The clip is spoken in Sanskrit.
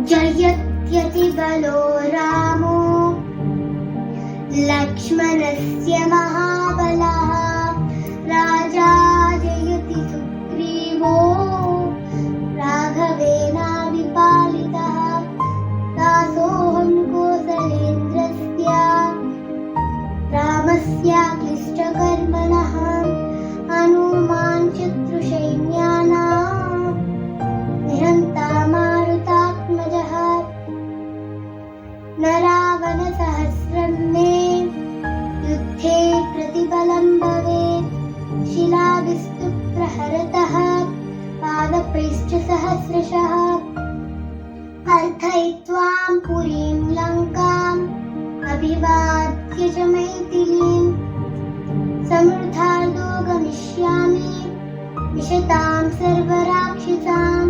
जयत्यतिबलो रामो लक्ष्मणस्य महाबलः राजा जयति सुग्रीवो राघवेनाभिपालितः दासोऽहं कौसलेन्द्रस्य रामस्याक्लिष्टकर्मणः हनुमान् शत्रुसैन्यानां निहन्ता मारुतात्मजः न रावणसहस्रं मे युद्धे प्रतिबलं भवेत् शिलादिस्तु प्रहरतः पादपैश्च सहस्रशः अर्थयित्वां पुरीं लङ्काम् अभिवाद्य च मैथिलीं समृद्धार्दो गमिष्यामि विशतां सर्वराक्षसाम्